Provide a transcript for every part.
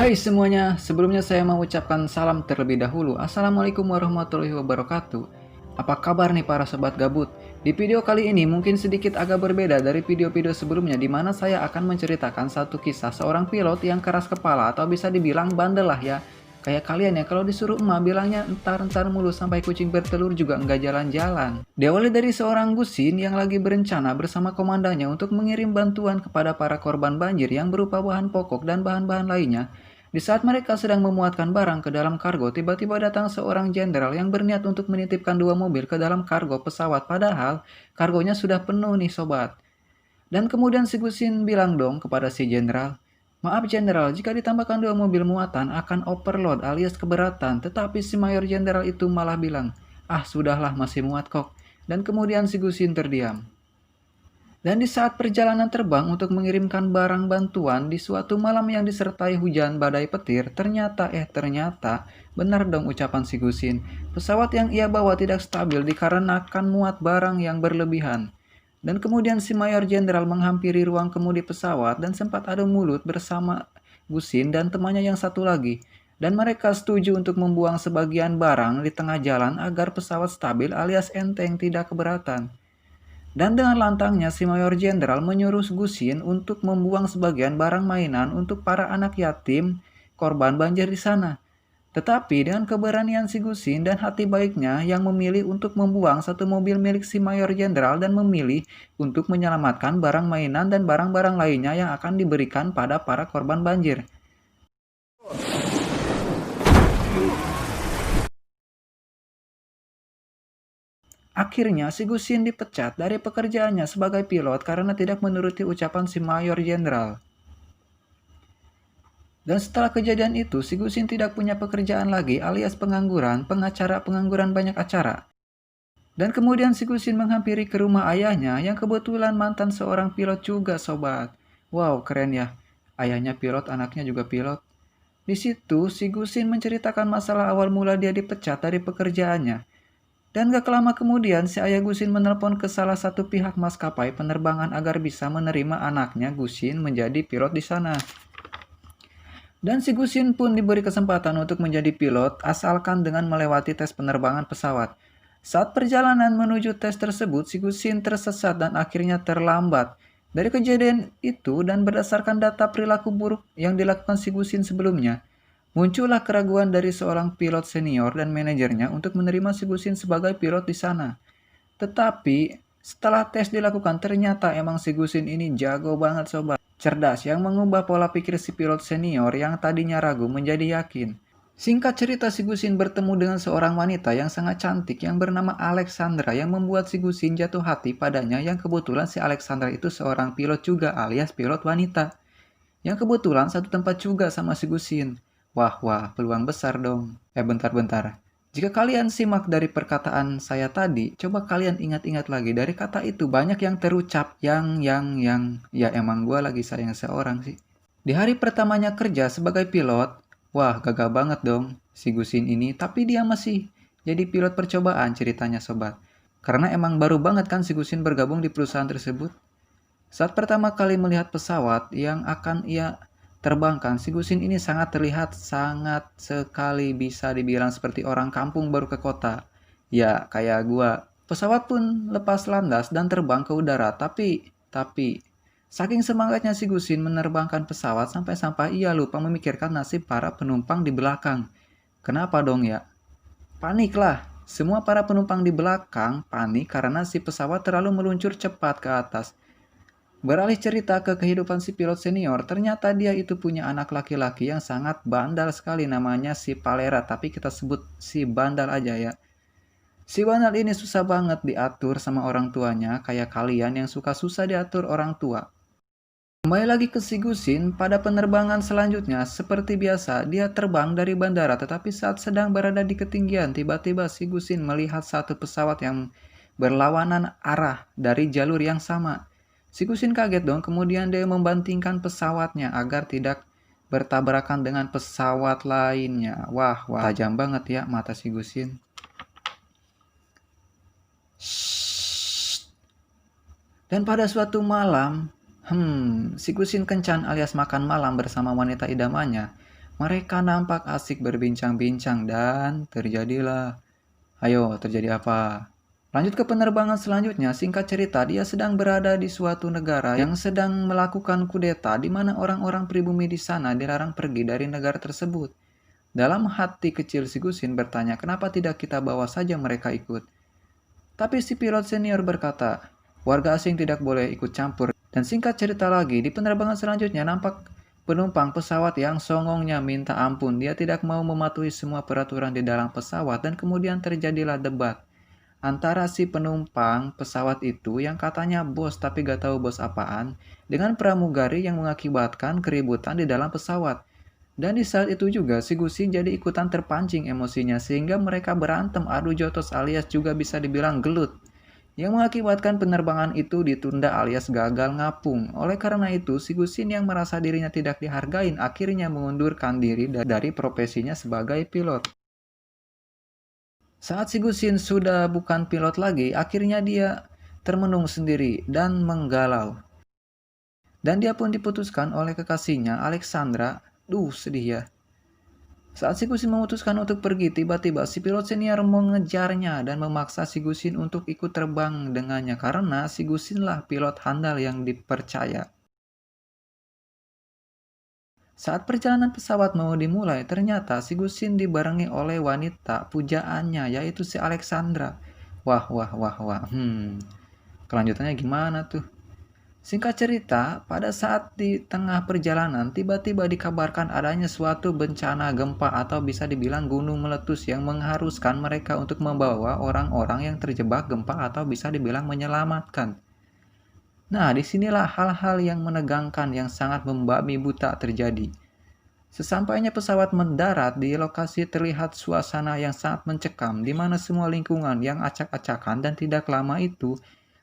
Hai semuanya, sebelumnya saya mau ucapkan salam terlebih dahulu. Assalamualaikum warahmatullahi wabarakatuh. Apa kabar nih para sobat gabut? Di video kali ini mungkin sedikit agak berbeda dari video-video sebelumnya di mana saya akan menceritakan satu kisah seorang pilot yang keras kepala atau bisa dibilang bandel lah ya. Kayak kalian ya, kalau disuruh emak bilangnya entar-entar mulu sampai kucing bertelur juga enggak jalan-jalan. Diawali dari seorang Gusin yang lagi berencana bersama komandannya untuk mengirim bantuan kepada para korban banjir yang berupa bahan pokok dan bahan-bahan lainnya. Di saat mereka sedang memuatkan barang ke dalam kargo, tiba-tiba datang seorang jenderal yang berniat untuk menitipkan dua mobil ke dalam kargo pesawat. Padahal kargonya sudah penuh nih sobat. Dan kemudian si Gusin bilang dong kepada si jenderal, "Maaf jenderal, jika ditambahkan dua mobil muatan akan overload alias keberatan." Tetapi si mayor jenderal itu malah bilang, "Ah sudahlah masih muat kok." Dan kemudian si Gusin terdiam. Dan di saat perjalanan terbang untuk mengirimkan barang bantuan di suatu malam yang disertai hujan badai petir, ternyata benar dong ucapan si Gusin. Pesawat yang ia bawa tidak stabil dikarenakan muat barang yang berlebihan. Dan kemudian si mayor jenderal menghampiri ruang kemudi pesawat dan sempat adu mulut bersama Gusin dan temannya yang satu lagi. Dan mereka setuju untuk membuang sebagian barang di tengah jalan agar pesawat stabil alias enteng tidak keberatan. Dan dengan lantangnya si mayor jenderal menyuruh Gusin untuk membuang sebagian barang mainan untuk para anak yatim korban banjir di sana. Tetapi dengan keberanian si Gusin dan hati baiknya yang memilih untuk membuang satu mobil milik si mayor jenderal dan memilih untuk menyelamatkan barang mainan dan barang-barang lainnya yang akan diberikan pada para korban banjir. Akhirnya, si Gusin dipecat dari pekerjaannya sebagai pilot karena tidak menuruti ucapan si mayor jenderal. Dan setelah kejadian itu, si Gusin tidak punya pekerjaan lagi alias pengangguran, pengangguran banyak acara. Dan kemudian si Gusin menghampiri ke rumah ayahnya yang kebetulan mantan seorang pilot juga sobat. Wow, keren ya. Ayahnya pilot, anaknya juga pilot. Di situ, si Gusin menceritakan masalah awal mula dia dipecat dari pekerjaannya. Dan gak lama kemudian, si ayah Gusin menelpon ke salah satu pihak maskapai penerbangan agar bisa menerima anaknya Gusin menjadi pilot di sana. Dan si Gusin pun diberi kesempatan untuk menjadi pilot asalkan dengan melewati tes penerbangan pesawat. Saat perjalanan menuju tes tersebut, si Gusin tersesat dan akhirnya terlambat. Dari kejadian itu dan berdasarkan data perilaku buruk yang dilakukan si Gusin sebelumnya, muncullah keraguan dari seorang pilot senior dan manajernya untuk menerima si Gusin sebagai pilot di sana. Tetapi setelah tes dilakukan ternyata emang si Gusin ini jago banget sobat. Cerdas yang mengubah pola pikir si pilot senior yang tadinya ragu menjadi yakin. Singkat cerita, si Gusin bertemu dengan seorang wanita yang sangat cantik yang bernama Alexandra yang membuat si Gusin jatuh hati padanya yang kebetulan si Alexandra itu seorang pilot juga alias pilot wanita. Yang kebetulan satu tempat juga sama si Gusin. Wah, peluang besar dong. Bentar. Jika kalian simak dari perkataan saya tadi, coba kalian ingat-ingat lagi dari kata itu banyak yang terucap yang. Ya emang gue lagi sayang seorang sih. Di hari pertamanya kerja sebagai pilot, wah gagal banget dong si Gusin ini, tapi dia masih jadi pilot percobaan ceritanya sobat. Karena emang baru banget kan si Gusin bergabung di perusahaan tersebut. Saat pertama kali melihat pesawat yang akan ia terbangkan, si Gusin ini sangat sekali bisa dibilang seperti orang kampung baru ke kota. Ya, kayak gua. Pesawat pun lepas landas dan terbang ke udara, tapi saking semangatnya si Gusin menerbangkan pesawat sampai ia lupa memikirkan nasib para penumpang di belakang. Kenapa dong ya? Paniklah. Semua para penumpang di belakang panik karena si pesawat terlalu meluncur cepat ke atas. Beralih cerita ke kehidupan si pilot senior, ternyata dia itu punya anak laki-laki yang sangat bandal sekali namanya si Palera, tapi kita sebut si bandal aja ya. Si bandal ini susah banget diatur sama orang tuanya, kayak kalian yang suka susah diatur orang tua. Kembali lagi ke si Gusin, pada penerbangan selanjutnya, seperti biasa, dia terbang dari bandara, tetapi saat sedang berada di ketinggian, tiba-tiba si Gusin melihat satu pesawat yang berlawanan arah dari jalur yang sama. Si Gusin kaget dong, kemudian dia membantingkan pesawatnya agar tidak bertabrakan dengan pesawat lainnya. Wah, tajam banget ya mata si Gusin. Dan pada suatu malam, si Gusin kencan alias makan malam bersama wanita idamannya. Mereka nampak asik berbincang-bincang dan terjadilah. Ayo, terjadi apa? Lanjut ke penerbangan selanjutnya, singkat cerita dia sedang berada di suatu negara yang sedang melakukan kudeta di mana orang-orang pribumi di sana dilarang pergi dari negara tersebut. Dalam hati kecil si Gusin bertanya, kenapa tidak kita bawa saja mereka ikut? Tapi si pilot senior berkata, warga asing tidak boleh ikut campur. Dan singkat cerita lagi, di penerbangan selanjutnya nampak penumpang pesawat yang songongnya minta ampun. Dia tidak mau mematuhi semua peraturan di dalam pesawat dan kemudian terjadilah debat antara si penumpang pesawat itu yang katanya bos tapi gak tahu bos apaan dengan pramugari yang mengakibatkan keributan di dalam pesawat. Dan di saat itu juga si Gusin jadi ikutan terpancing emosinya sehingga mereka berantem adu jotos alias juga bisa dibilang gelut yang mengakibatkan penerbangan itu ditunda alias gagal ngapung. Oleh karena itu, si Gusin yang merasa dirinya tidak dihargain akhirnya mengundurkan diri dari profesinya sebagai pilot. Saat si Gusin sudah bukan pilot lagi, akhirnya dia termenung sendiri dan menggalau. Dan dia pun diputuskan oleh kekasihnya, Alexandra. Sedih ya. Saat si Gusin memutuskan untuk pergi, tiba-tiba si pilot senior mengejarnya dan memaksa si Gusin untuk ikut terbang dengannya karena si Gusinlah pilot handal yang dipercaya. Saat perjalanan pesawat mau dimulai, ternyata si Gusin dibarengi oleh wanita pujaannya, yaitu si Alexandra. Wah. Kelanjutannya gimana tuh? Singkat cerita, pada saat di tengah perjalanan, tiba-tiba dikabarkan adanya suatu bencana gempa atau bisa dibilang gunung meletus yang mengharuskan mereka untuk membawa orang-orang yang terjebak gempa atau bisa dibilang menyelamatkan. Nah, disinilah hal-hal yang menegangkan yang sangat membabi buta terjadi. Sesampainya pesawat mendarat di lokasi terlihat suasana yang sangat mencekam di mana semua lingkungan yang acak-acakan dan tidak lama itu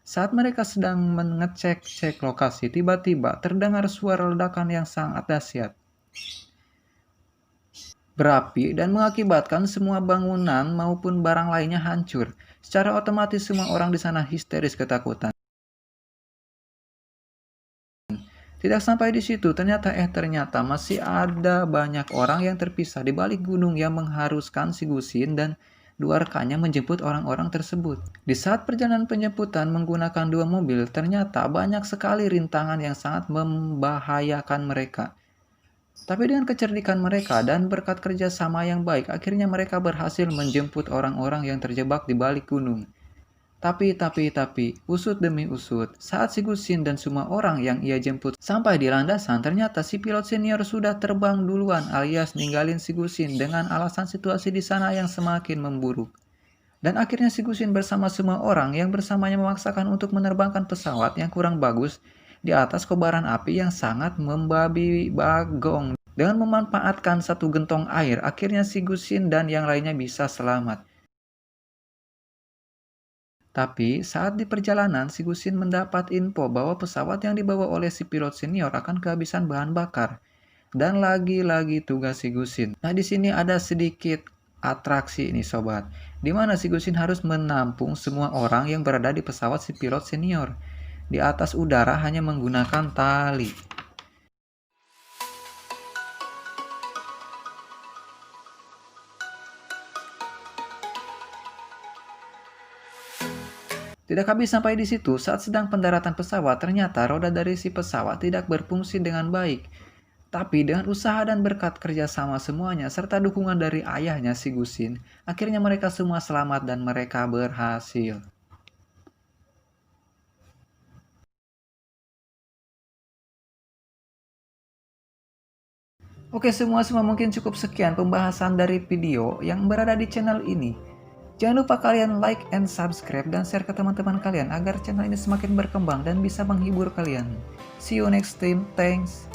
saat mereka sedang mengecek lokasi, tiba-tiba terdengar suara ledakan yang sangat dahsyat. Berapi dan mengakibatkan semua bangunan maupun barang lainnya hancur. Secara otomatis semua orang di sana histeris ketakutan. Tidak sampai di situ, ternyata masih ada banyak orang yang terpisah di balik gunung yang mengharuskan si Gusin dan dua rekannya menjemput orang-orang tersebut. Di saat perjalanan penjemputan menggunakan dua mobil, ternyata banyak sekali rintangan yang sangat membahayakan mereka. Tapi dengan kecerdikan mereka dan berkat kerjasama yang baik, akhirnya mereka berhasil menjemput orang-orang yang terjebak di balik gunung. Tapi, usut demi usut, saat si Gusin dan semua orang yang ia jemput sampai di landasan, ternyata si pilot senior sudah terbang duluan alias ninggalin si Gusin dengan alasan situasi di sana yang semakin memburuk. Dan akhirnya si Gusin bersama semua orang yang bersamanya memaksakan untuk menerbangkan pesawat yang kurang bagus di atas kobaran api yang sangat membabi bagong. Dengan memanfaatkan satu gentong air, akhirnya si Gusin dan yang lainnya bisa selamat. Tapi saat di perjalanan, si Gusin mendapat info bahwa pesawat yang dibawa oleh si pilot senior akan kehabisan bahan bakar. Dan lagi-lagi tugas si Gusin. Nah, di sini ada sedikit atraksi ini sobat, di mana si Gusin harus menampung semua orang yang berada di pesawat si pilot senior di atas udara hanya menggunakan tali. Tidak habis sampai di situ, saat sedang pendaratan pesawat, ternyata roda dari si pesawat tidak berfungsi dengan baik. Tapi dengan usaha dan berkat kerjasama semuanya, serta dukungan dari ayahnya si Gusin, akhirnya mereka semua selamat dan mereka berhasil. Oke semua mungkin cukup sekian pembahasan dari video yang berada di channel ini. Jangan lupa kalian like and subscribe dan share ke teman-teman kalian agar channel ini semakin berkembang dan bisa menghibur kalian. See you next time, thanks.